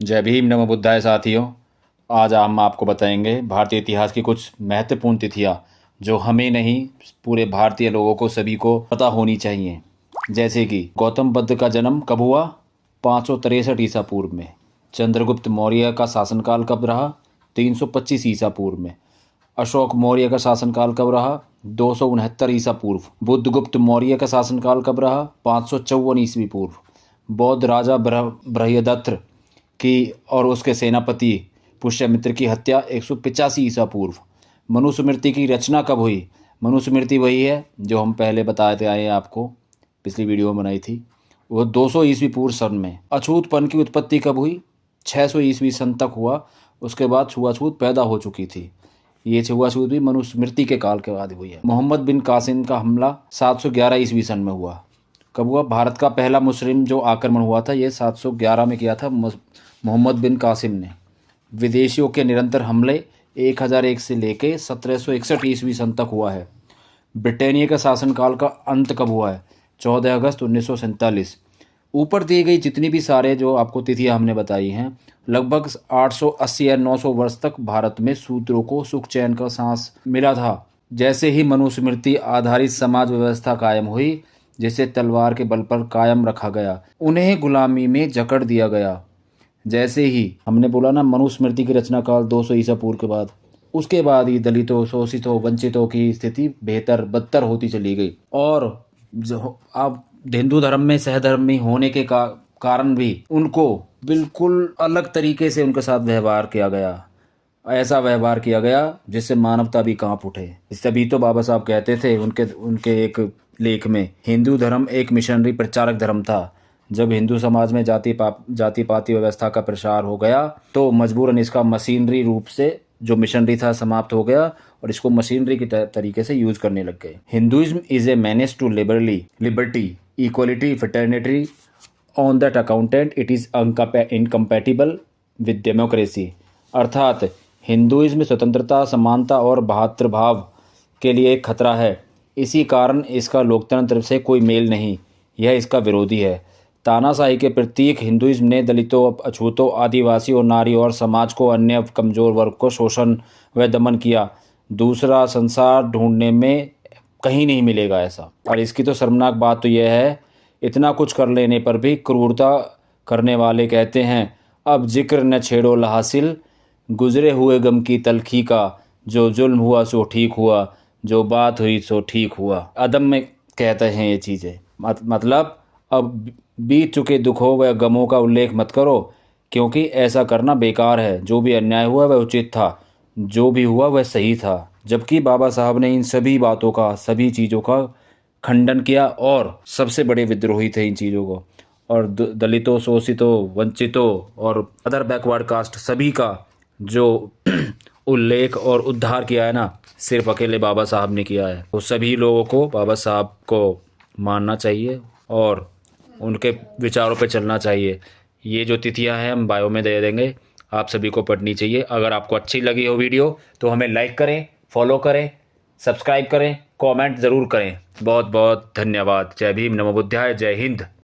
जय भीम नमो बुद्धाय साथियों। आज हम आपको बताएंगे भारतीय इतिहास की कुछ महत्वपूर्ण तिथियां जो हमें नहीं, पूरे भारतीय लोगों को सभी को पता होनी चाहिए। जैसे कि गौतम बुद्ध का जन्म कब हुआ? 563 ईसा पूर्व में। चंद्रगुप्त मौर्य का शासनकाल कब रहा? 325 ईसा पूर्व में। अशोक मौर्य का शासनकाल कब रहा? 269 ईसा पूर्व। बुद्धगुप्त मौर्य का शासनकाल कब रहा? 554 ईस्वी पूर्व। बौद्ध राजा बृहदत्त की और उसके सेनापति पुष्यमित्र की हत्या 185 ईसा पूर्व। मनुस्मृति की रचना कब हुई? मनुस्मृति वही है जो हम पहले बताते आए हैं, आपको पिछली वीडियो में बनाई थी। वो 200 ईस्वी पूर्व सन में। अछूतपन की उत्पत्ति कब हुई? 600 ईस्वी सन तक हुआ। उसके बाद छुआछूत पैदा हो चुकी थी। ये छुआछूत भी मनुस्मृति के काल के बाद हुई है। मोहम्मद बिन कासिम का हमला 711 ईस्वी सन में हुआ। कब हुआ? भारत का पहला मुस्लिम जो आक्रमण हुआ था ये 711 में किया था मोहम्मद बिन कासिम ने। विदेशियों के निरंतर हमले 1001 से लेके 1761 ईस्वी सन तक हुआ है। ब्रिटेनिया का शासनकाल का अंत कब हुआ है? 14 अगस्त 1947। ऊपर दी गई जितनी भी सारे जो आपको तिथियां हमने बताई हैं, लगभग 880 या 900 वर्ष तक भारत में शूद्रों को सुख चैन का सांस मिला था। जैसे ही मनुस्मृति आधारित समाज व्यवस्था कायम हुई, जिसे तलवार के बल पर कायम रखा गया, उन्हें गुलामी में जकड़ दिया गया। जैसे ही हमने बोला ना, मनुस्मृति की रचना काल 200 ईसा पूर्व के बाद, उसके बाद ही दलितों, शोषितों, वंचितों की स्थिति बदतर होती चली गई। और जो अब हिंदू धर्म में सहधर्मी होने के कारण भी उनको बिल्कुल अलग तरीके से उनके साथ व्यवहार किया गया। ऐसा व्यवहार किया गया जिससे मानवता भी कांप उठे। तभी तो बाबा साहब कहते थे उनके एक लेख में, हिंदू धर्म एक मिशनरी प्रचारक धर्म था। जब हिंदू समाज में जाति पाति व्यवस्था का प्रसार हो गया तो मजबूरन इसका मशीनरी रूप से जो मिशनरी था समाप्त हो गया और इसको मशीनरी की तरीके से यूज करने लग गए। Hinduism is a menace to liberty, equality, fraternity. On that accountant it is incompatible with democracy. अर्थात हिंदुइज्म स्वतंत्रता, समानता और भ्रातृभाव के लिए एक खतरा है। इसी कारण इसका लोकतंत्र से कोई मेल नहीं, यह इसका विरोधी है। तानाशाही के प्रतीक हिंदुइज्म ने दलितों, अछूतों, आदिवासियों, नारी और समाज को, अन्य कमजोर वर्ग को शोषण व दमन किया। दूसरा संसार ढूंढने में कहीं नहीं मिलेगा ऐसा। और इसकी तो शर्मनाक बात तो यह है, इतना कुछ कर लेने पर भी क्रूरता करने वाले कहते हैं, अब जिक्र न छेड़ो लहासिल, गुजरे हुए गम की तलखी का, जो जुल्म हुआ सो ठीक हुआ, जो बात हुई सो ठीक हुआ। अदम में कहते हैं ये चीज़ें। मतलब अब बीत चुके दुखों व गमों का उल्लेख मत करो, क्योंकि ऐसा करना बेकार है। जो भी अन्याय हुआ वह उचित था, जो भी हुआ वह सही था। जबकि बाबा साहब ने इन सभी बातों का, सभी चीज़ों का खंडन किया और सबसे बड़े विद्रोही थे इन चीज़ों को। और दलितों, शोषितों, वंचितों और अदर बैकवर्ड कास्ट सभी का जो उल्लेख और उद्धार किया है ना, सिर्फ अकेले बाबा साहब ने किया है। वो सभी लोगों को बाबा साहब को मानना चाहिए और उनके विचारों पे चलना चाहिए। ये जो तिथियां हैं हम बायो में दे देंगे, आप सभी को पढ़नी चाहिए। अगर आपको अच्छी लगी हो वीडियो तो हमें लाइक करें, फॉलो करें, सब्सक्राइब करें, कमेंट ज़रूर करें। बहुत बहुत धन्यवाद। जय भीम नमो बुद्धाय। जय हिंद।